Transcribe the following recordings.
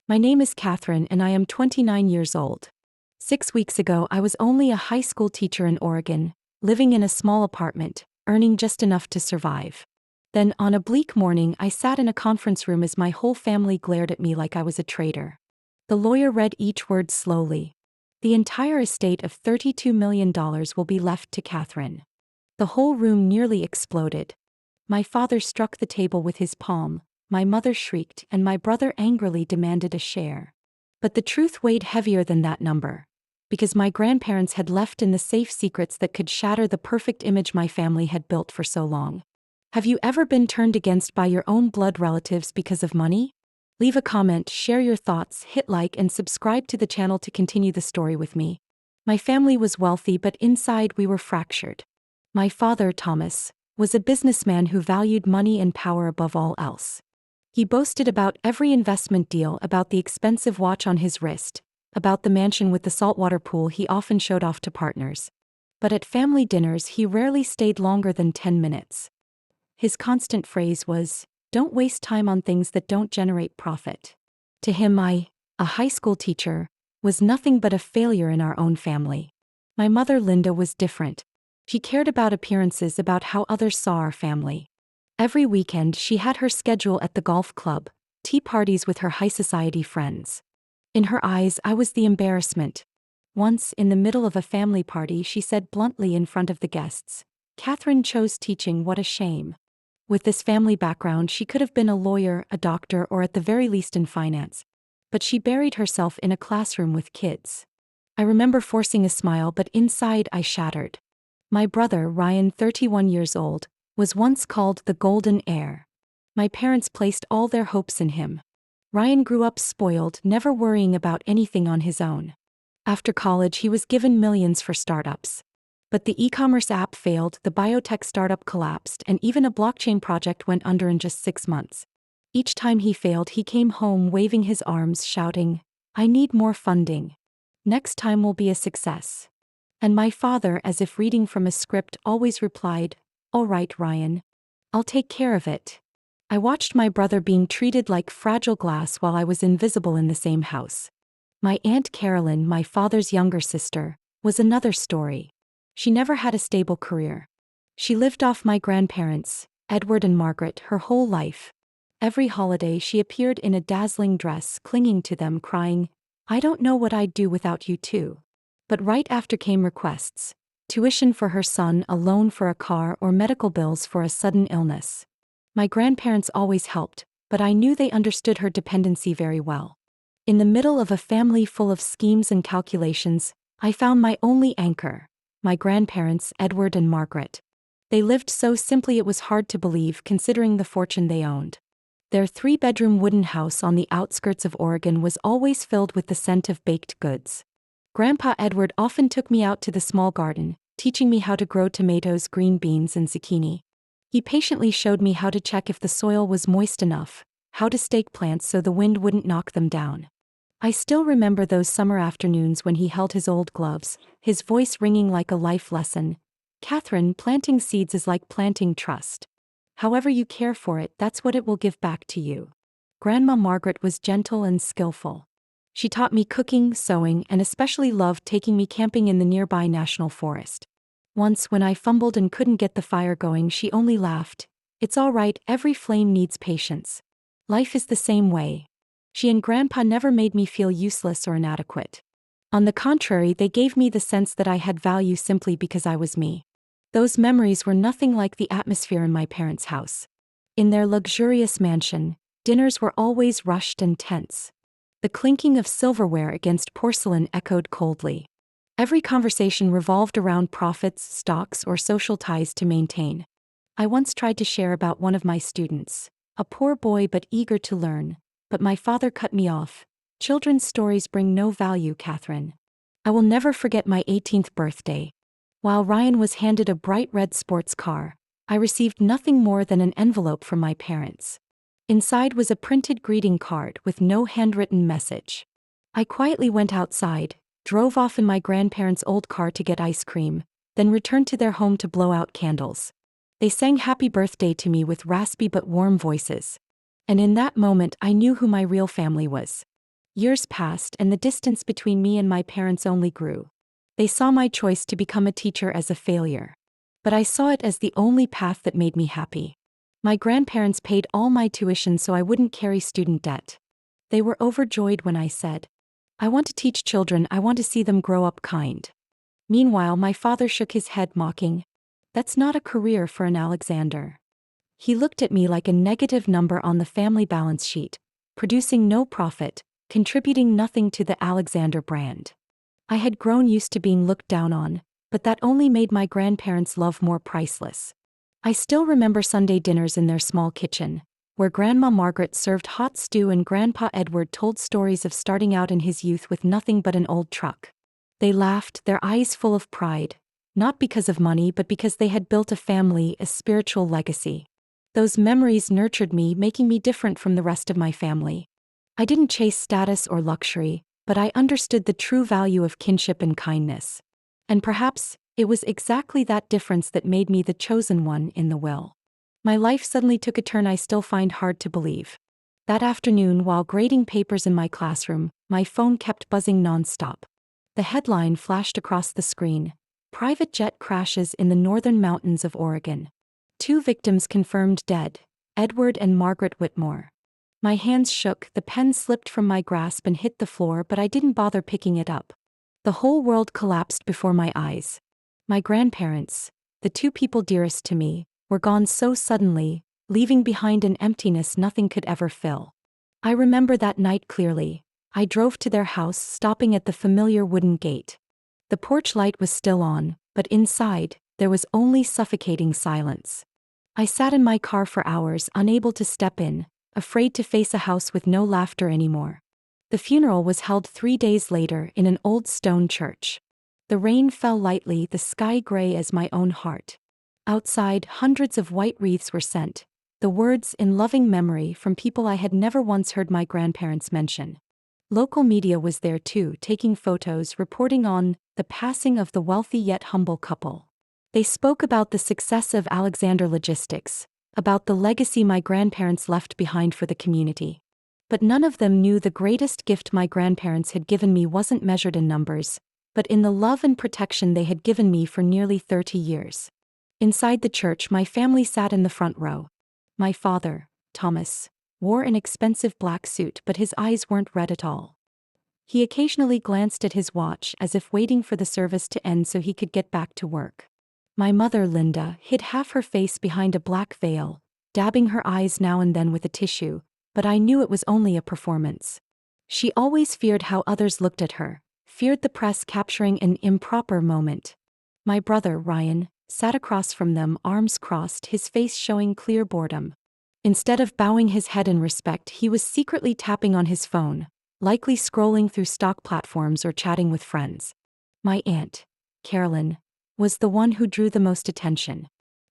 My name is Catherine and I am 29 years old. 6 weeks ago, I was only a high school teacher in Oregon, living in a small apartment, earning just enough to survive. Then, on a bleak morning, I sat in a conference room as my whole family glared at me like I was a traitor. The lawyer read each word slowly. The entire estate of $32 million will be left to Catherine. The whole room nearly exploded. My father struck the table with his palm, my mother shrieked, and my brother angrily demanded a share. But the truth weighed heavier than that number. Because my grandparents had left in the safe secrets that could shatter the perfect image my family had built for so long. Have you ever been turned against by your own blood relatives because of money? Leave a comment, share your thoughts, hit like and subscribe to the channel to continue the story with me. My family was wealthy, but inside we were fractured. My father, Thomas, was a businessman who valued money and power above all else. He boasted about every investment deal, about the expensive watch on his wrist, about the mansion with the saltwater pool he often showed off to partners. But at family dinners he rarely stayed longer than 10 minutes. His constant phrase was, "Don't waste time on things that don't generate profit." To him I, a high school teacher, was nothing but a failure in our own family. My mother Linda was different. She cared about appearances, about how others saw our family. Every weekend she had her schedule at the golf club, tea parties with her high society friends. In her eyes I was the embarrassment. Once, in the middle of a family party, she said bluntly in front of the guests, "Catherine chose teaching, what a shame." With this family background, she could have been a lawyer, a doctor, or at the very least in finance. But she buried herself in a classroom with kids. I remember forcing a smile, but inside I shattered. My brother, Ryan, 31 years old, was once called the golden heir. My parents placed all their hopes in him. Ryan grew up spoiled, never worrying about anything on his own. After college, he was given millions for startups. But the e-commerce app failed, the biotech startup collapsed, and even a blockchain project went under in just 6 months. Each time he failed, he came home waving his arms, shouting, "I need more funding. Next time will be a success." And my father, as if reading from a script, always replied, "All right, Ryan. I'll take care of it." I watched my brother being treated like fragile glass while I was invisible in the same house. My Aunt Carolyn, my father's younger sister, was another story. She never had a stable career. She lived off my grandparents, Edward and Margaret, her whole life. Every holiday she appeared in a dazzling dress, clinging to them, crying, "I don't know what I'd do without you two." But right after came requests: tuition for her son, a loan for a car, or medical bills for a sudden illness. My grandparents always helped, but I knew they understood her dependency very well. In the middle of a family full of schemes and calculations, I found my only anchor: my grandparents, Edward and Margaret. They lived so simply it was hard to believe, considering the fortune they owned. Their 3-bedroom wooden house on the outskirts of Oregon was always filled with the scent of baked goods. Grandpa Edward often took me out to the small garden, teaching me how to grow tomatoes, green beans, and zucchini. He patiently showed me how to check if the soil was moist enough, how to stake plants so the wind wouldn't knock them down. I still remember those summer afternoons when he held his old gloves, his voice ringing like a life lesson. "Catherine, planting seeds is like planting trust. However you care for it, that's what it will give back to you." Grandma Margaret was gentle and skillful. She taught me cooking, sewing, and especially loved taking me camping in the nearby national forest. Once, when I fumbled and couldn't get the fire going, she only laughed, "It's all right, every flame needs patience. Life is the same way." She and Grandpa never made me feel useless or inadequate. On the contrary, they gave me the sense that I had value simply because I was me. Those memories were nothing like the atmosphere in my parents' house. In their luxurious mansion, dinners were always rushed and tense. The clinking of silverware against porcelain echoed coldly. Every conversation revolved around profits, stocks, or social ties to maintain. I once tried to share about one of my students, a poor boy but eager to learn, but my father cut me off. "Children's stories bring no value, Catherine." I will never forget my 18th birthday. While Ryan was handed a bright red sports car, I received nothing more than an envelope from my parents. Inside was a printed greeting card with no handwritten message. I quietly went outside, drove off in my grandparents' old car to get ice cream, then returned to their home to blow out candles. They sang happy birthday to me with raspy but warm voices. And in that moment I knew who my real family was. Years passed and the distance between me and my parents only grew. They saw my choice to become a teacher as a failure. But I saw it as the only path that made me happy. My grandparents paid all my tuition so I wouldn't carry student debt. They were overjoyed when I said, "I want to teach children, I want to see them grow up kind." Meanwhile, my father shook his head, mocking, "That's not a career for an Alexander." He looked at me like a negative number on the family balance sheet, producing no profit, contributing nothing to the Alexander brand. I had grown used to being looked down on, but that only made my grandparents' love more priceless. I still remember Sunday dinners in their small kitchen, where Grandma Margaret served hot stew and Grandpa Edward told stories of starting out in his youth with nothing but an old truck. They laughed, their eyes full of pride, not because of money but because they had built a family, a spiritual legacy. Those memories nurtured me, making me different from the rest of my family. I didn't chase status or luxury, but I understood the true value of kinship and kindness. And perhaps, it was exactly that difference that made me the chosen one in the will. My life suddenly took a turn I still find hard to believe. That afternoon, while grading papers in my classroom, my phone kept buzzing nonstop. The headline flashed across the screen: "Private jet crashes in the northern mountains of Oregon. 2 victims confirmed dead, Edward and Margaret Whitmore." My hands shook, the pen slipped from my grasp and hit the floor, but I didn't bother picking it up. The whole world collapsed before my eyes. My grandparents, the 2 people dearest to me, were gone so suddenly, leaving behind an emptiness nothing could ever fill. I remember that night clearly. I drove to their house, stopping at the familiar wooden gate. The porch light was still on, but inside, there was only suffocating silence. I sat in my car for hours, unable to step in, afraid to face a house with no laughter anymore. The funeral was held 3 days later in an old stone church. The rain fell lightly, the sky gray as my own heart. Outside, hundreds of white wreaths were sent, the words in loving memory from people I had never once heard my grandparents mention. Local media was there too, taking photos, reporting on the passing of the wealthy yet humble couple. They spoke about the success of Alexander Logistics, about the legacy my grandparents left behind for the community. But none of them knew the greatest gift my grandparents had given me wasn't measured in numbers, but in the love and protection they had given me for nearly 30 years. Inside the church, my family sat in the front row. My father, Thomas, wore an expensive black suit, but his eyes weren't red at all. He occasionally glanced at his watch as if waiting for the service to end so he could get back to work. My mother, Linda, hid half her face behind a black veil, dabbing her eyes now and then with a tissue, but I knew it was only a performance. She always feared how others looked at her, feared the press capturing an improper moment. My brother, Ryan, sat across from them, arms crossed, his face showing clear boredom. Instead of bowing his head in respect, he was secretly tapping on his phone, likely scrolling through stock platforms or chatting with friends. My aunt, Carolyn, was the one who drew the most attention.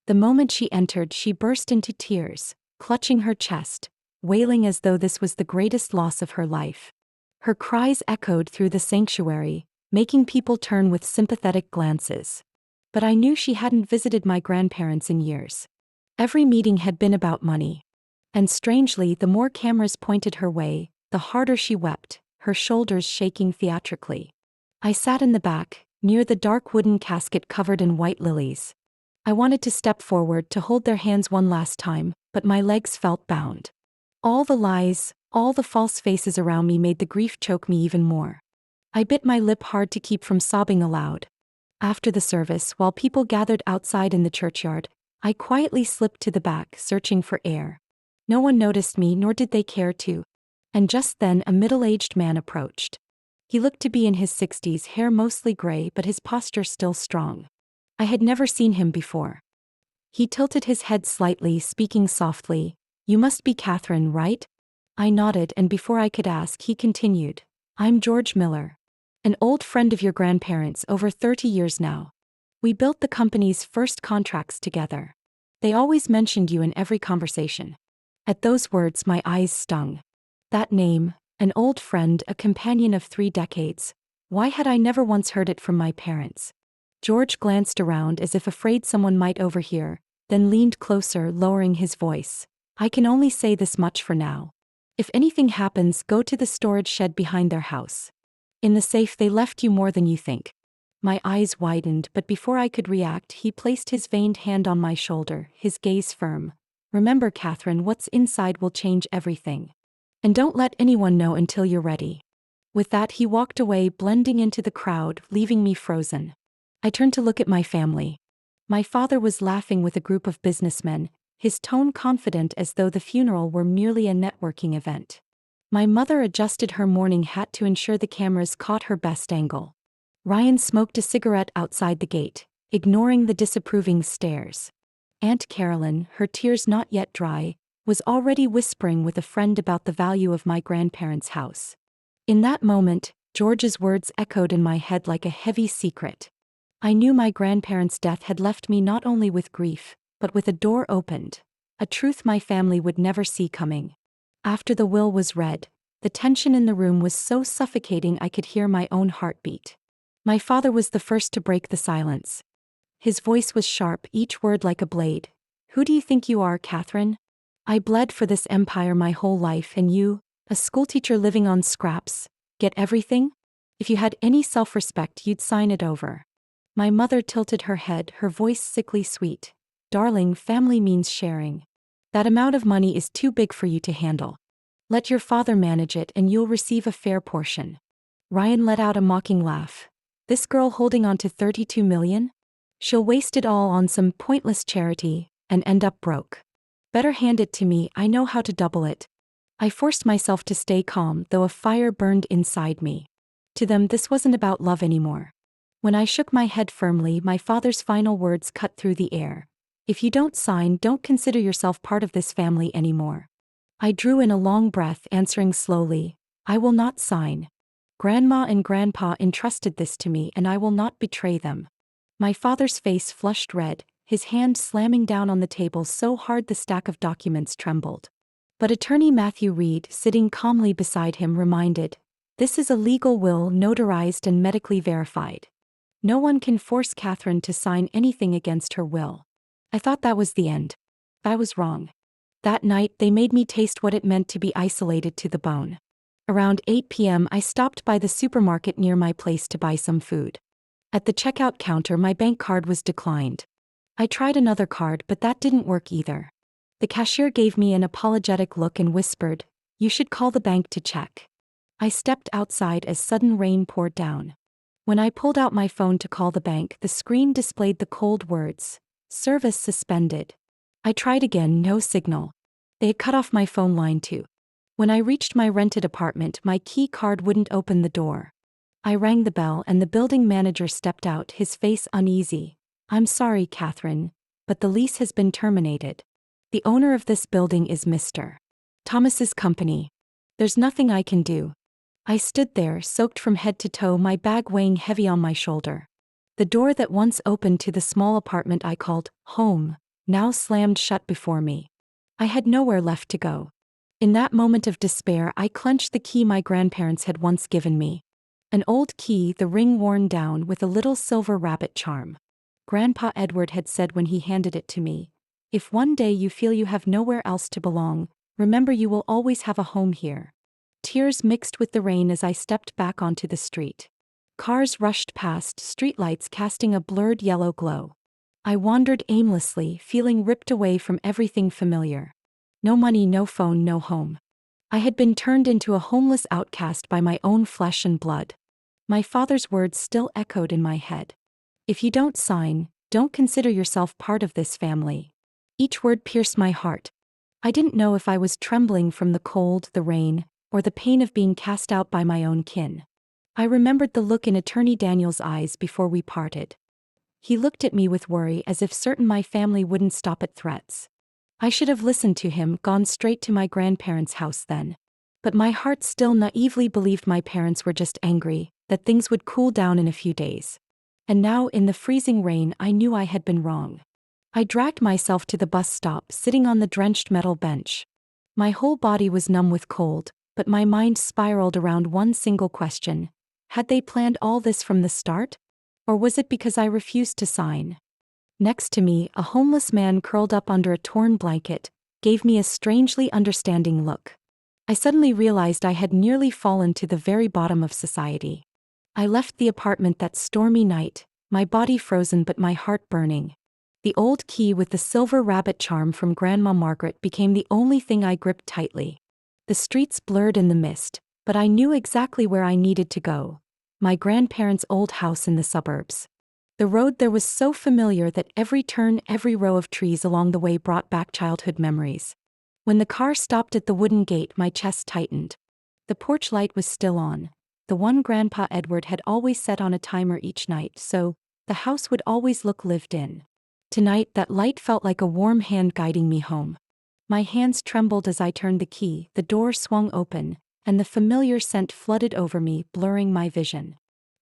The moment she entered, she burst into tears, clutching her chest, wailing as though this was the greatest loss of her life. Her cries echoed through the sanctuary, making people turn with sympathetic glances. But I knew she hadn't visited my grandparents in years. Every meeting had been about money. And strangely, the more cameras pointed her way, the harder she wept, her shoulders shaking theatrically. I sat in the back, near the dark wooden casket covered in white lilies. I wanted to step forward to hold their hands one last time, but my legs felt bound. All the lies, all the false faces around me made the grief choke me even more. I bit my lip hard to keep from sobbing aloud. After the service, while people gathered outside in the churchyard, I quietly slipped to the back, searching for air. No one noticed me, nor did they care to. And just then a middle-aged man approached. He looked to be in his 60s, hair mostly gray but his posture still strong. I had never seen him before. He tilted his head slightly, speaking softly, "You must be Catherine, right?" I nodded, and before I could ask, he continued, "I'm George Miller. An old friend of your grandparents, over 30 years now. We built the company's first contracts together. They always mentioned you in every conversation." At those words, my eyes stung. That name, an old friend, a companion of 3 decades. Why had I never once heard it from my parents? George glanced around as if afraid someone might overhear, then leaned closer, lowering his voice. "I can only say this much for now. If anything happens, go to the storage shed behind their house. In the safe they left you more than you think. My eyes widened, but before I could react, he placed his veined hand on my shoulder, his gaze firm. Remember, Catherine, what's inside will change everything. And don't let anyone know until you're ready. With that, he walked away, blending into the crowd, leaving me frozen. I turned to look at my family. My father was laughing with a group of businessmen, his tone confident as though the funeral were merely a networking event. My mother adjusted her mourning hat to ensure the cameras caught her best angle. Ryan smoked a cigarette outside the gate, ignoring the disapproving stares. Aunt Carolyn, her tears not yet dry, was already whispering with a friend about the value of my grandparents' house. In that moment, George's words echoed in my head like a heavy secret. I knew my grandparents' death had left me not only with grief, but with a door opened, a truth my family would never see coming. After the will was read, the tension in the room was so suffocating I could hear my own heartbeat. My father was the first to break the silence. His voice was sharp, each word like a blade. Who do you think you are, Catherine? I bled for this empire my whole life, and you, a schoolteacher living on scraps, get everything? If you had any self-respect, you'd sign it over. My mother tilted her head, her voice sickly sweet. Darling, family means sharing. That amount of money is too big for you to handle. Let your father manage it and you'll receive a fair portion. Ryan let out a mocking laugh. This girl holding on to 32 million? She'll waste it all on some pointless charity and end up broke. Better hand it to me, I know how to double it. I forced myself to stay calm, though a fire burned inside me. To them, this wasn't about love anymore. When I shook my head firmly, my father's final words cut through the air. If you don't sign, don't consider yourself part of this family anymore. I drew in a long breath, answering slowly, I will not sign. Grandma and Grandpa entrusted this to me, and I will not betray them. My father's face flushed red, his hand slamming down on the table so hard the stack of documents trembled. But attorney Matthew Reed, sitting calmly beside him, reminded, this is a legal will, notarized and medically verified. No one can force Catherine to sign anything against her will. I thought that was the end. I was wrong. That night, they made me taste what it meant to be isolated to the bone. Around 8 p.m., I stopped by the supermarket near my place to buy some food. At the checkout counter, my bank card was declined. I tried another card, but that didn't work either. The cashier gave me an apologetic look and whispered, you should call the bank to check. I stepped outside as sudden rain poured down. When I pulled out my phone to call the bank, the screen displayed the cold words, service suspended. I tried again, no signal. They had cut off my phone line too. When I reached my rented apartment, my key card wouldn't open the door. I rang the bell and the building manager stepped out, his face uneasy. I'm sorry, Catherine, but the lease has been terminated. The owner of this building is Mr. Thomas's company. There's nothing I can do. I stood there, soaked from head to toe, my bag weighing heavy on my shoulder. The door that once opened to the small apartment I called home now slammed shut before me. I had nowhere left to go. In that moment of despair, I clenched the key my grandparents had once given me. An old key, the ring worn down, with a little silver rabbit charm. Grandpa Edward had said when he handed it to me, if one day you feel you have nowhere else to belong, remember you will always have a home here. Tears mixed with the rain as I stepped back onto the street. Cars rushed past, streetlights casting a blurred yellow glow. I wandered aimlessly, feeling ripped away from everything familiar. No money, no phone, no home. I had been turned into a homeless outcast by my own flesh and blood. My father's words still echoed in my head. If you don't sign, don't consider yourself part of this family. Each word pierced my heart. I didn't know if I was trembling from the cold, the rain, or the pain of being cast out by my own kin. I remembered the look in Attorney Daniel's eyes before we parted. He looked at me with worry, as if certain my family wouldn't stop at threats. I should have listened to him, gone straight to my grandparents' house then. But my heart still naively believed my parents were just angry, that things would cool down in a few days. And now, in the freezing rain, I knew I had been wrong. I dragged myself to the bus stop, sitting on the drenched metal bench. My whole body was numb with cold, but my mind spiraled around one single question. Had they planned all this from the start? Or was it because I refused to sign? Next to me, a homeless man curled up under a torn blanket, gave me a strangely understanding look. I suddenly realized I had nearly fallen to the very bottom of society. I left the apartment that stormy night, my body frozen but my heart burning. The old key with the silver rabbit charm from Grandma Margaret became the only thing I gripped tightly. The streets blurred in the mist, but I knew exactly where I needed to go. My grandparents' old house in the suburbs. The road there was so familiar that every turn, every row of trees along the way brought back childhood memories. When the car stopped at the wooden gate, my chest tightened. The porch light was still on. The one Grandpa Edward had always set on a timer each night, so the house would always look lived in. Tonight, that light felt like a warm hand guiding me home. My hands trembled as I turned the key, the door swung open, and the familiar scent flooded over me, blurring my vision.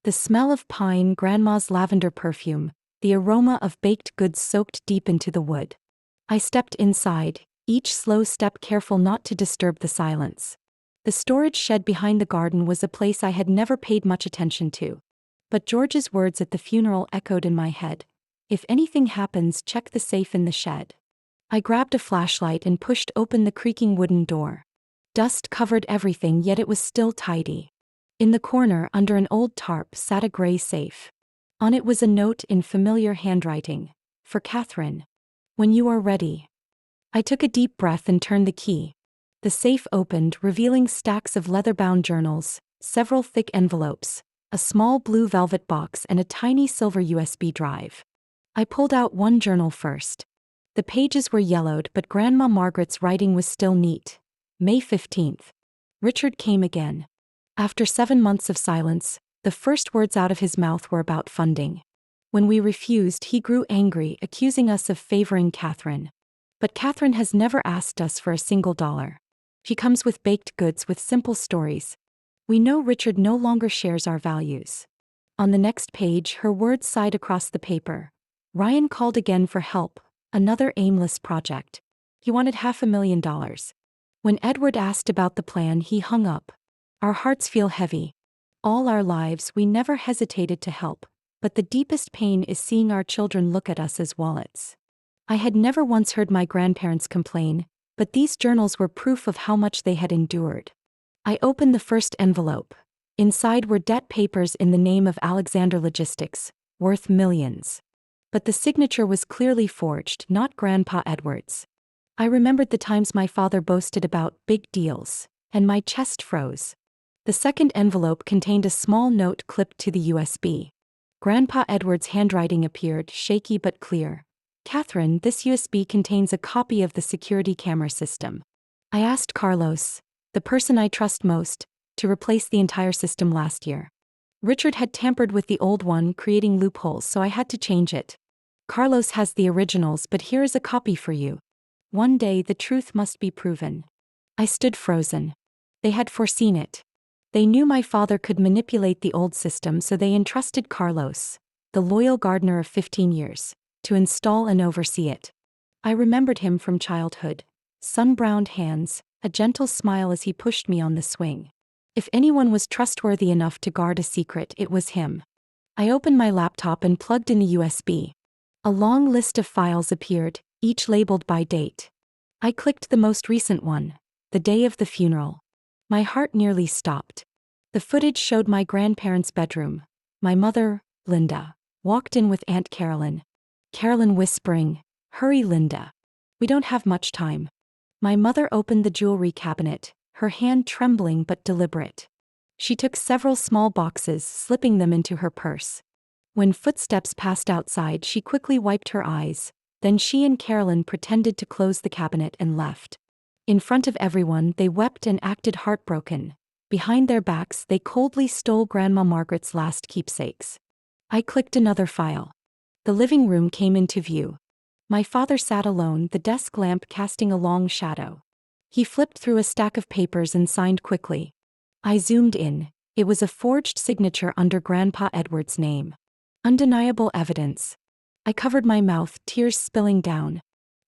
The smell of pine, Grandma's lavender perfume, the aroma of baked goods soaked deep into the wood. I stepped inside, each slow step careful not to disturb the silence. The storage shed behind the garden was a place I had never paid much attention to. But George's words at the funeral echoed in my head. If anything happens, check the safe in the shed. I grabbed a flashlight and pushed open the creaking wooden door. Dust covered everything, yet it was still tidy. In the corner, under an old tarp, sat a gray safe. On it was a note in familiar handwriting. For Catherine. When you are ready. I took a deep breath and turned the key. The safe opened, revealing stacks of leather-bound journals, several thick envelopes, a small blue velvet box, and a tiny silver USB drive. I pulled out one journal first. The pages were yellowed, but Grandma Margaret's writing was still neat. May 15th. Richard came again. After 7 months of silence, the first words out of his mouth were about funding. When we refused, he grew angry, accusing us of favoring Catherine. But Catherine has never asked us for a single dollar. She comes with baked goods with simple stories. We know Richard no longer shares our values. On the next page, her words sighed across the paper. Ryan called again for help, another aimless project. He wanted $500,000. When Edward asked about the plan, he hung up. Our hearts feel heavy. All our lives, we never hesitated to help, but the deepest pain is seeing our children look at us as wallets. I had never once heard my grandparents complain, but these journals were proof of how much they had endured. I opened the first envelope. Inside were debt papers in the name of Alexander Logistics, worth millions. But the signature was clearly forged, not Grandpa Edward's. I remembered the times my father boasted about big deals, and my chest froze. The second envelope contained a small note clipped to the USB. Grandpa Edward's handwriting appeared, shaky but clear. Catherine, this USB contains a copy of the security camera system. I asked Carlos, the person I trust most, to replace the entire system last year. Richard had tampered with the old one, creating loopholes, so I had to change it. Carlos has the originals, but here is a copy for you. One day the truth must be proven. I stood frozen. They had foreseen it. They knew my father could manipulate the old system, so they entrusted Carlos, the loyal gardener of 15 years, to install and oversee it. I remembered him from childhood. Sun-browned hands, a gentle smile as he pushed me on the swing. If anyone was trustworthy enough to guard a secret, it was him. I opened my laptop and plugged in the USB. A long list of files appeared, each labeled by date. I clicked the most recent one, the day of the funeral. My heart nearly stopped. The footage showed my grandparents' bedroom. My mother, Linda, walked in with Aunt Carolyn. Carolyn whispering, "Hurry, Linda. We don't have much time." My mother opened the jewelry cabinet, her hand trembling but deliberate. She took several small boxes, slipping them into her purse. When footsteps passed outside, she quickly wiped her eyes. Then she and Carolyn pretended to close the cabinet and left. In front of everyone, they wept and acted heartbroken. Behind their backs, they coldly stole Grandma Margaret's last keepsakes. I clicked another file. The living room came into view. My father sat alone, the desk lamp casting a long shadow. He flipped through a stack of papers and signed quickly. I zoomed in. It was a forged signature under Grandpa Edward's name. Undeniable evidence. I covered my mouth, tears spilling down.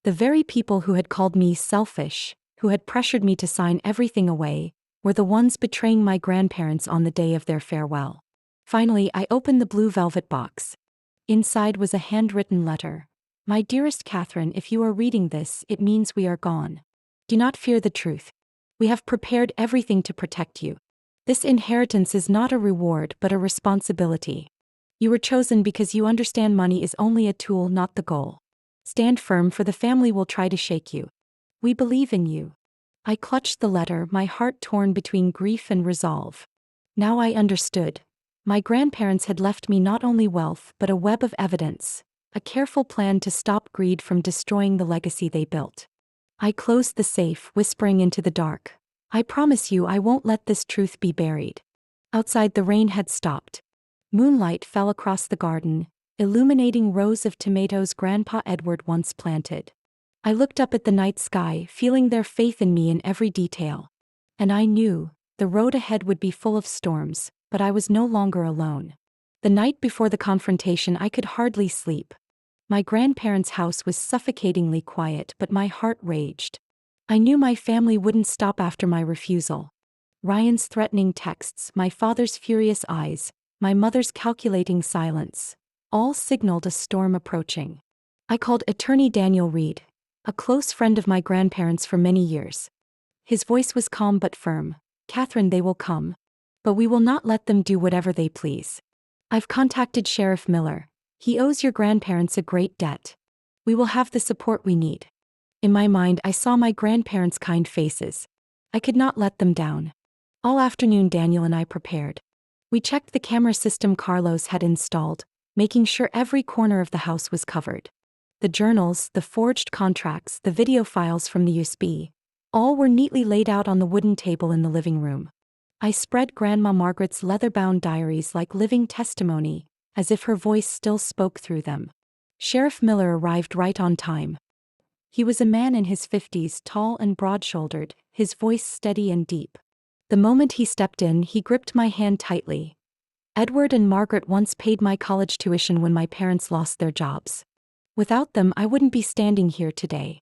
The very people who had called me selfish, who had pressured me to sign everything away, were the ones betraying my grandparents on the day of their farewell. Finally, I opened the blue velvet box. Inside was a handwritten letter. "My dearest Catherine, if you are reading this, it means we are gone. Do not fear the truth. We have prepared everything to protect you. This inheritance is not a reward but a responsibility. You were chosen because you understand money is only a tool, not the goal. Stand firm, for the family will try to shake you. We believe in you. I clutched the letter, my heart torn between grief and resolve. Now I understood. My grandparents had left me not only wealth but a web of evidence, a careful plan to stop greed from destroying the legacy they built. I closed the safe, whispering into the dark, I promise you I won't let this truth be buried. Outside, the rain had stopped. Moonlight fell across the garden, illuminating rows of tomatoes Grandpa Edward once planted. I looked up at the night sky, feeling their faith in me in every detail. And I knew the road ahead would be full of storms, but I was no longer alone. The night before the confrontation, I could hardly sleep. My grandparents' house was suffocatingly quiet, but my heart raged. I knew my family wouldn't stop after my refusal. Ryan's threatening texts, my father's furious eyes, my mother's calculating silence, all signaled a storm approaching. I called Attorney Daniel Reed, a close friend of my grandparents for many years. His voice was calm but firm. Catherine, they will come. But we will not let them do whatever they please. I've contacted Sheriff Miller. He owes your grandparents a great debt. We will have the support we need. In my mind, I saw my grandparents' kind faces. I could not let them down. All afternoon, Daniel and I prepared. We checked the camera system Carlos had installed, making sure every corner of the house was covered. The journals, the forged contracts, the video files from the USB, all were neatly laid out on the wooden table in the living room. I spread Grandma Margaret's leather-bound diaries like living testimony, as if her voice still spoke through them. Sheriff Miller arrived right on time. He was a man in his 50s, tall and broad-shouldered, his voice steady and deep. The moment he stepped in, he gripped my hand tightly. Edward and Margaret once paid my college tuition when my parents lost their jobs. Without them, I wouldn't be standing here today.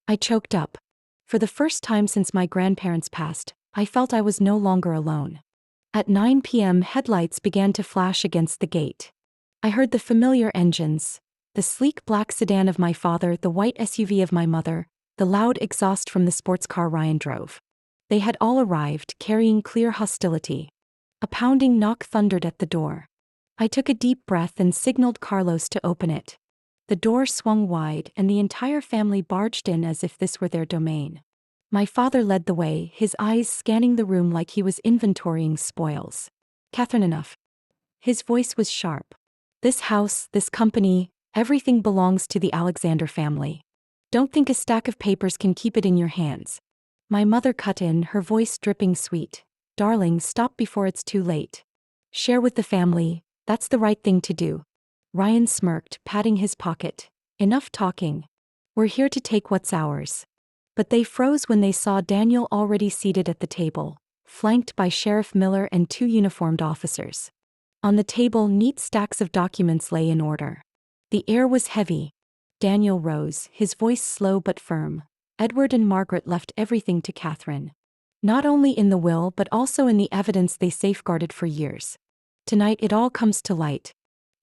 I choked up. For the first time since my grandparents passed, I felt I was no longer alone. At 9 p.m., headlights began to flash against the gate. I heard the familiar engines, the sleek black sedan of my father, the white SUV of my mother, the loud exhaust from the sports car Ryan drove. They had all arrived, carrying clear hostility. A pounding knock thundered at the door. I took a deep breath and signaled Carlos to open it. The door swung wide, and the entire family barged in as if this were their domain. My father led the way, his eyes scanning the room like he was inventorying spoils. Catherine, enough. His voice was sharp. This house, this company, everything belongs to the Alexander family. Don't think a stack of papers can keep it in your hands. My mother cut in, her voice dripping sweet. Darling, stop before it's too late. Share with the family, that's the right thing to do. Ryan smirked, patting his pocket. Enough talking. We're here to take what's ours. But they froze when they saw Daniel already seated at the table, flanked by Sheriff Miller and 2 uniformed officers. On the table, neat stacks of documents lay in order. The air was heavy. Daniel rose, his voice slow but firm. Edward and Margaret left everything to Catherine. Not only in the will but also in the evidence they safeguarded for years. Tonight it all comes to light.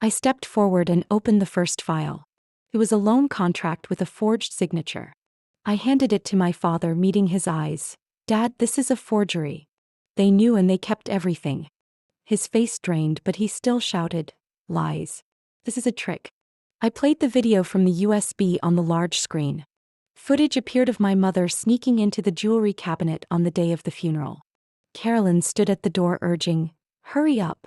I stepped forward and opened the first file. It was a loan contract with a forged signature. I handed it to my father, meeting his eyes. Dad, this is a forgery. They knew and they kept everything. His face drained, but he still shouted, lies. This is a trick. I played the video from the USB on the large screen. Footage appeared of my mother sneaking into the jewelry cabinet on the day of the funeral. Carolyn stood at the door urging, hurry up.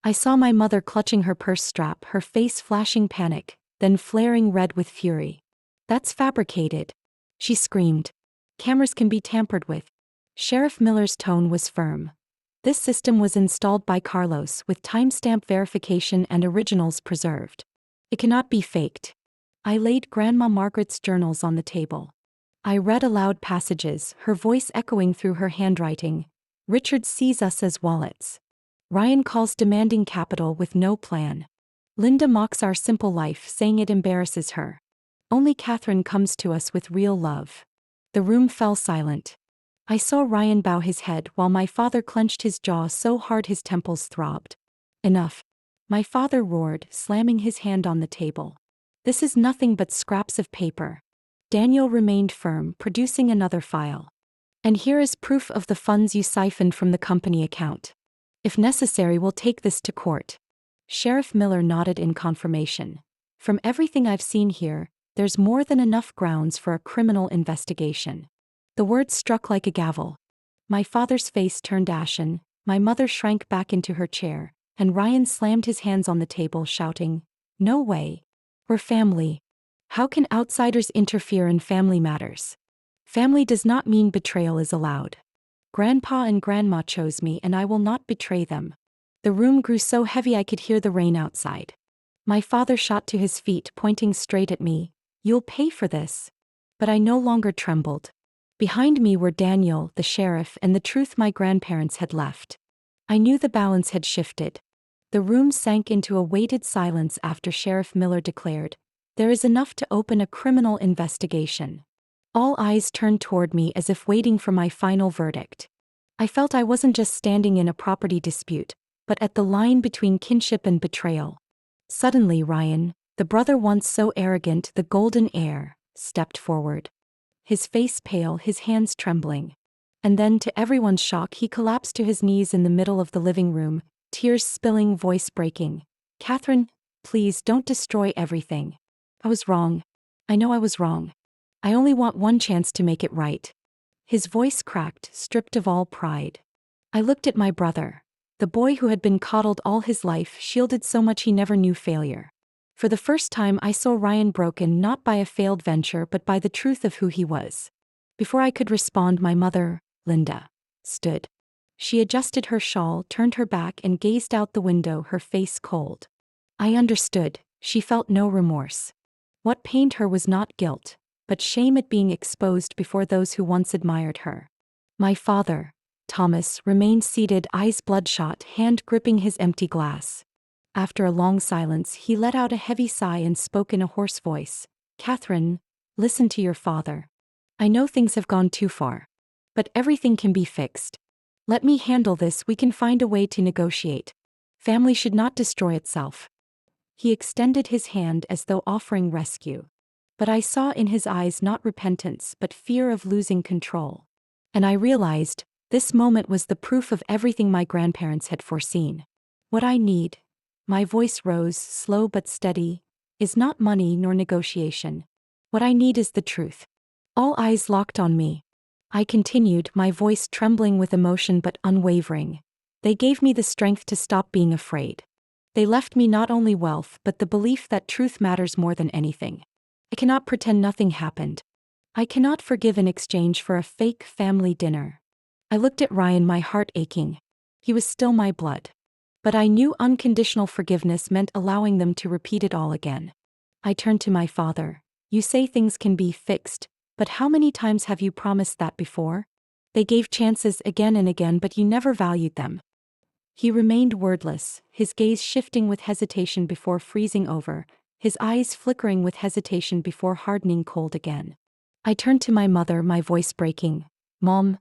I saw my mother clutching her purse strap, her face flashing panic, then flaring red with fury. That's fabricated. She screamed. Cameras can be tampered with. Sheriff Miller's tone was firm. This system was installed by Carlos with timestamp verification and originals preserved. It cannot be faked. I laid Grandma Margaret's journals on the table. I read aloud passages, her voice echoing through her handwriting. Richard sees us as wallets. Ryan calls demanding capital with no plan. Linda mocks our simple life, saying it embarrasses her. Only Catherine comes to us with real love. The room fell silent. I saw Ryan bow his head while my father clenched his jaw so hard his temples throbbed. Enough. My father roared, slamming his hand on the table. This is nothing but scraps of paper. Daniel remained firm, producing another file. And here is proof of the funds you siphoned from the company account. If necessary, we'll take this to court." Sheriff Miller nodded in confirmation. "From everything I've seen here, there's more than enough grounds for a criminal investigation." The words struck like a gavel. My father's face turned ashen, my mother shrank back into her chair, and Ryan slammed his hands on the table, shouting, "No way. We're family. How can outsiders interfere in family matters? Family does not mean betrayal is allowed. Grandpa and Grandma chose me, and I will not betray them." The room grew so heavy I could hear the rain outside. My father shot to his feet, pointing straight at me. "You'll pay for this." But I no longer trembled. Behind me were Daniel, the sheriff, and the truth my grandparents had left. I knew the balance had shifted. The room sank into a weighted silence after Sheriff Miller declared, "There is enough to open a criminal investigation." All eyes turned toward me as if waiting for my final verdict. I felt I wasn't just standing in a property dispute, but at the line between kinship and betrayal. Suddenly Ryan, the brother once so arrogant, the golden heir, stepped forward. His face pale, his hands trembling. And then, to everyone's shock, he collapsed to his knees in the middle of the living room, tears spilling, voice breaking. "Catherine, please don't destroy everything. I was wrong. I know I was wrong. I only want one chance to make it right." His voice cracked, stripped of all pride. I looked at my brother, the boy who had been coddled all his life, shielded so much he never knew failure. For the first time I saw Ryan broken not by a failed venture but by the truth of who he was. Before I could respond, my mother, Linda, stood. She adjusted her shawl, turned her back, and gazed out the window, her face cold. I understood. She felt no remorse. What pained her was not guilt, but shame at being exposed before those who once admired her. My father, Thomas, remained seated, eyes bloodshot, hand gripping his empty glass. After a long silence, he let out a heavy sigh and spoke in a hoarse voice. "Catherine, listen to your father. I know things have gone too far. But everything can be fixed. Let me handle this. We can find a way to negotiate. Family should not destroy itself." He extended his hand as though offering rescue. But I saw in his eyes not repentance but fear of losing control. And I realized, this moment was the proof of everything my grandparents had foreseen. What I need, my voice rose, slow but steady, is not money nor negotiation. What I need is the truth. All eyes locked on me. I continued, my voice trembling with emotion but unwavering. They gave me the strength to stop being afraid. They left me not only wealth but the belief that truth matters more than anything. I cannot pretend nothing happened. I cannot forgive in exchange for a fake family dinner. I looked at Ryan, my heart aching. He was still my blood. But I knew unconditional forgiveness meant allowing them to repeat it all again. I turned to my father. "You say things can be fixed, but how many times have you promised that before? They gave chances again and again, but you never valued them." He remained wordless, his gaze shifting with hesitation before freezing over, his eyes flickering with hesitation before hardening cold again. I turned to my mother, my voice breaking. "Mom,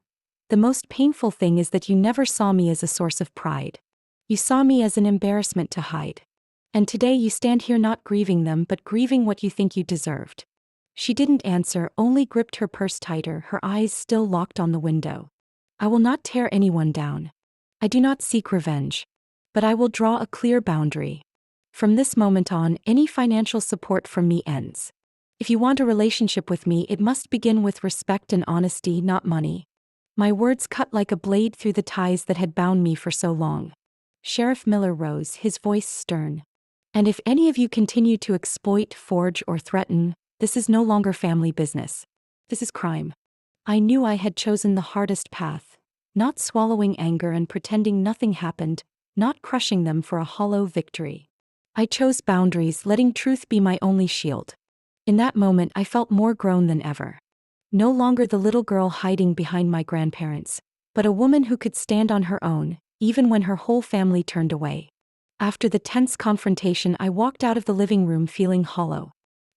the most painful thing is that you never saw me as a source of pride. You saw me as an embarrassment to hide. And today you stand here not grieving them but grieving what you think you deserved." She didn't answer, only gripped her purse tighter, her eyes still locked on the window. "I will not tear anyone down. I do not seek revenge. But I will draw a clear boundary. From this moment on, any financial support from me ends. If you want a relationship with me, it must begin with respect and honesty, not money." My words cut like a blade through the ties that had bound me for so long. Sheriff Miller rose, his voice stern. "And if any of you continue to exploit, forge, or threaten, this is no longer family business. This is crime." I knew I had chosen the hardest path, not swallowing anger and pretending nothing happened, not crushing them for a hollow victory. I chose boundaries, letting truth be my only shield. In that moment I felt more grown than ever. No longer the little girl hiding behind my grandparents, but a woman who could stand on her own, even when her whole family turned away. After the tense confrontation, I walked out of the living room feeling hollow.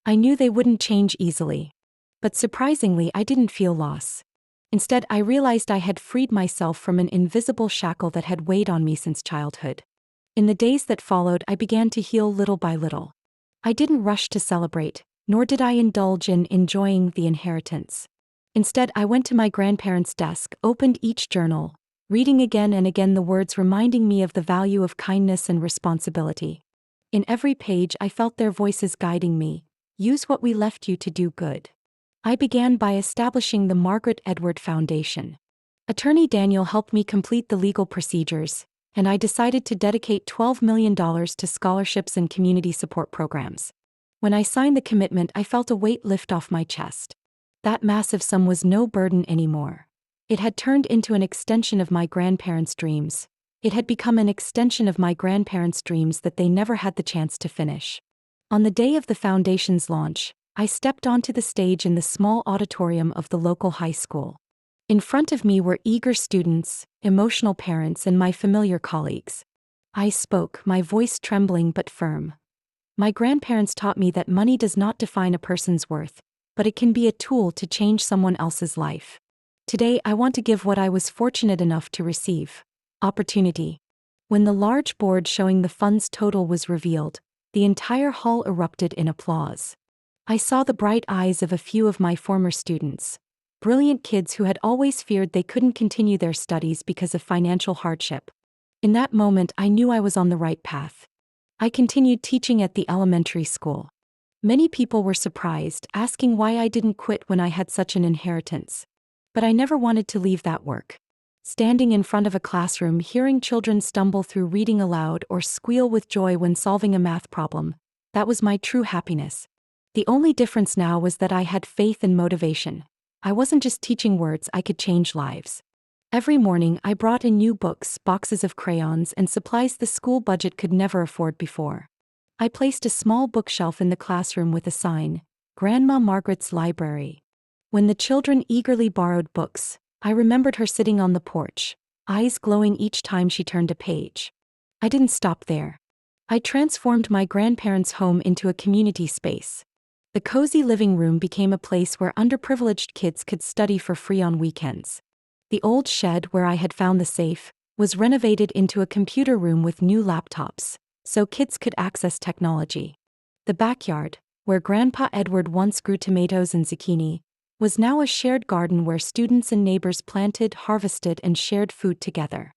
I knew they wouldn't change easily. But surprisingly, I didn't feel loss. Instead, I realized I had freed myself from an invisible shackle that had weighed on me since childhood. In the days that followed, I began to heal little by little. I didn't rush to celebrate, nor did I indulge in enjoying the inheritance. Instead, I went to my grandparents' desk, opened each journal, reading again and again the words reminding me of the value of kindness and responsibility. In every page, I felt their voices guiding me. Use what we left you to do good. I began by establishing the Margaret Edward Foundation. Attorney Daniel helped me complete the legal procedures, and I decided to dedicate $12 million to scholarships and community support programs. When I signed the commitment, I felt a weight lift off my chest. That massive sum was no burden anymore. It had turned into an extension of my grandparents' dreams. It had become an extension of my grandparents' dreams that they never had the chance to finish. On the day of the foundation's launch, I stepped onto the stage in the small auditorium of the local high school. In front of me were eager students, emotional parents, and my familiar colleagues. I spoke, my voice trembling but firm. My grandparents taught me that money does not define a person's worth, but it can be a tool to change someone else's life. Today, I want to give what I was fortunate enough to receive: opportunity. When the large board showing the funds total was revealed, the entire hall erupted in applause. I saw the bright eyes of a few of my former students, brilliant kids who had always feared they couldn't continue their studies because of financial hardship. In that moment, I knew I was on the right path. I continued teaching at the elementary school. Many people were surprised, asking why I didn't quit when I had such an inheritance. But I never wanted to leave that work. Standing in front of a classroom, hearing children stumble through reading aloud or squeal with joy when solving a math problem, that was my true happiness. The only difference now was that I had faith and motivation. I wasn't just teaching words, I could change lives. Every morning, I brought in new books, boxes of crayons, and supplies the school budget could never afford before. I placed a small bookshelf in the classroom with a sign, "Grandma Margaret's Library." When the children eagerly borrowed books, I remembered her sitting on the porch, eyes glowing each time she turned a page. I didn't stop there. I transformed my grandparents' home into a community space. The cozy living room became a place where underprivileged kids could study for free on weekends. The old shed where I had found the safe was renovated into a computer room with new laptops, so kids could access technology. The backyard, where Grandpa Edward once grew tomatoes and zucchini, was now a shared garden where students and neighbors planted, harvested, and shared food together.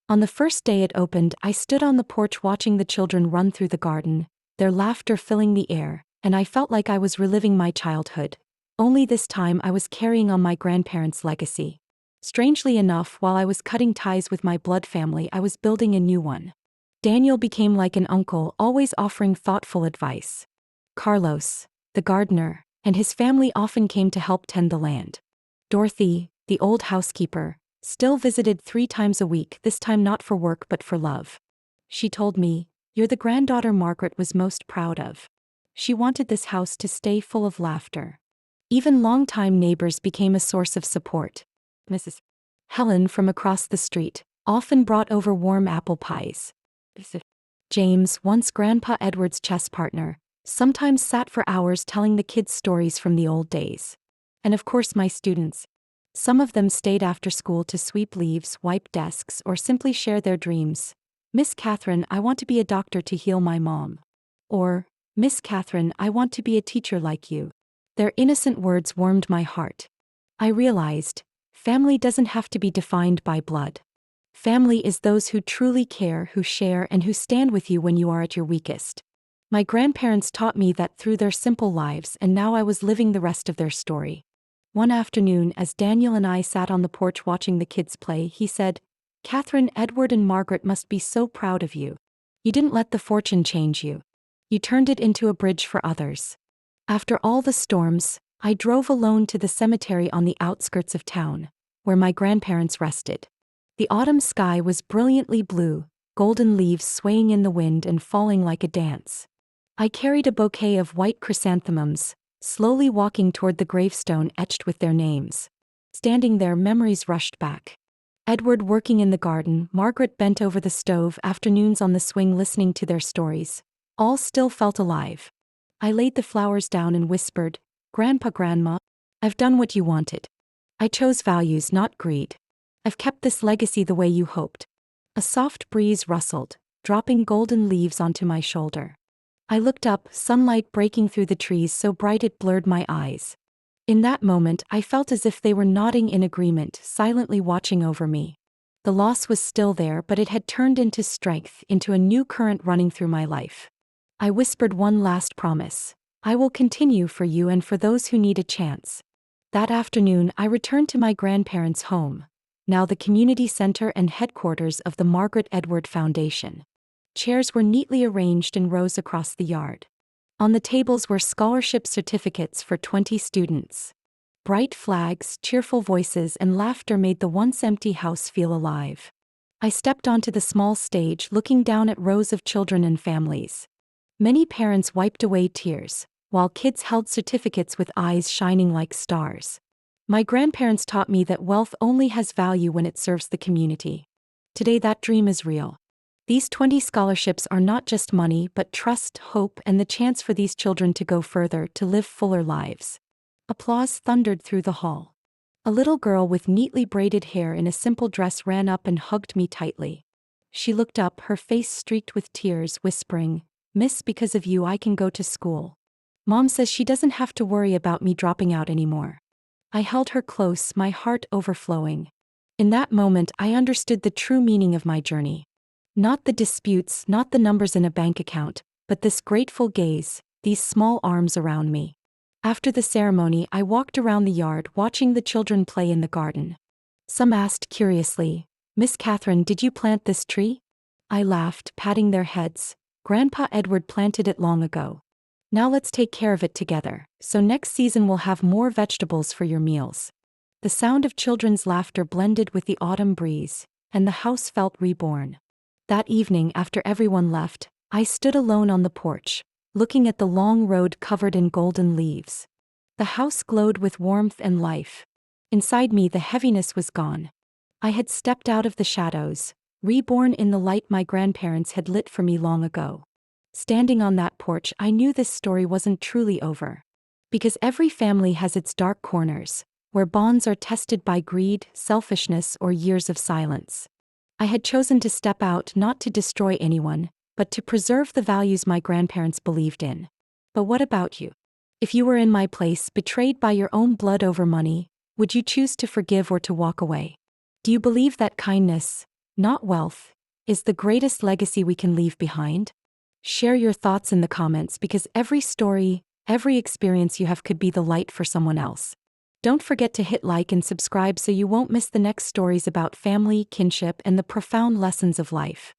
On the first day it opened, I stood on the porch watching the children run through the garden, their laughter filling the air, and I felt like I was reliving my childhood. Only this time I was carrying on my grandparents' legacy. Strangely enough, while I was cutting ties with my blood family, I was building a new one. Daniel became like an uncle, always offering thoughtful advice. Carlos, the gardener, and his family often came to help tend the land. Dorothy, the old housekeeper, still visited 3 times a week, this time not for work but for love. She told me, "You're the granddaughter Margaret was most proud of." She wanted this house to stay full of laughter. Even longtime neighbors became a source of support. Mrs. Helen from across the street often brought over warm apple pies. James, once Grandpa Edward's chess partner, sometimes sat for hours telling the kids stories from the old days. And of course my students. Some of them stayed after school to sweep leaves, wipe desks, or simply share their dreams. "Miss Catherine, I want to be a doctor to heal my mom." Or, "Miss Catherine, I want to be a teacher like you." Their innocent words warmed my heart. I realized, family doesn't have to be defined by blood. Family is those who truly care, who share, and who stand with you when you are at your weakest. My grandparents taught me that through their simple lives, and now I was living the rest of their story. One afternoon, as Daniel and I sat on the porch watching the kids play, he said, "Catherine, Edward and Margaret must be so proud of you. You didn't let the fortune change you. You turned it into a bridge for others." After all the storms, I drove alone to the cemetery on the outskirts of town, where my grandparents rested. The autumn sky was brilliantly blue, golden leaves swaying in the wind and falling like a dance. I carried a bouquet of white chrysanthemums, slowly walking toward the gravestone etched with their names. Standing there, memories rushed back. Edward working in the garden, Margaret bent over the stove, afternoons on the swing listening to their stories. All still felt alive. I laid the flowers down and whispered, "Grandpa, Grandma, I've done what you wanted. I chose values, not greed. I've kept this legacy the way you hoped." A soft breeze rustled, dropping golden leaves onto my shoulder. I looked up, sunlight breaking through the trees so bright it blurred my eyes. In that moment, I felt as if they were nodding in agreement, silently watching over me. The loss was still there, but it had turned into strength, into a new current running through my life. I whispered one last promise. I will continue for you and for those who need a chance. That afternoon, I returned to my grandparents' home, now the community center and headquarters of the Margaret Edward Foundation. Chairs were neatly arranged in rows across the yard. On the tables were scholarship certificates for 20 students. Bright flags, cheerful voices, and laughter made the once empty house feel alive. I stepped onto the small stage, looking down at rows of children and families. Many parents wiped away tears, while kids held certificates with eyes shining like stars. My grandparents taught me that wealth only has value when it serves the community. Today that dream is real. These 20 scholarships are not just money but trust, hope, and the chance for these children to go further, to live fuller lives. Applause thundered through the hall. A little girl with neatly braided hair in a simple dress ran up and hugged me tightly. She looked up, her face streaked with tears, whispering, "Miss, because of you I can go to school. Mom says she doesn't have to worry about me dropping out anymore." I held her close, my heart overflowing. In that moment, I understood the true meaning of my journey. Not the disputes, not the numbers in a bank account, but this grateful gaze, these small arms around me. After the ceremony, I walked around the yard, watching the children play in the garden. Some asked curiously, "Miss Catherine, did you plant this tree?" I laughed, patting their heads. "Grandpa Edward planted it long ago. Now let's take care of it together, so next season we'll have more vegetables for your meals." The sound of children's laughter blended with the autumn breeze, and the house felt reborn. That evening, after everyone left, I stood alone on the porch, looking at the long road covered in golden leaves. The house glowed with warmth and life. Inside me, the heaviness was gone. I had stepped out of the shadows, reborn in the light my grandparents had lit for me long ago. Standing on that porch, I knew this story wasn't truly over. Because every family has its dark corners, where bonds are tested by greed, selfishness, or years of silence. I had chosen to step out, not to destroy anyone, but to preserve the values my grandparents believed in. But what about you? If you were in my place, betrayed by your own blood over money, would you choose to forgive or to walk away? Do you believe that kindness, not wealth, is the greatest legacy we can leave behind? Share your thoughts in the comments, because every story, every experience you have could be the light for someone else. Don't forget to hit like and subscribe so you won't miss the next stories about family, kinship, and the profound lessons of life.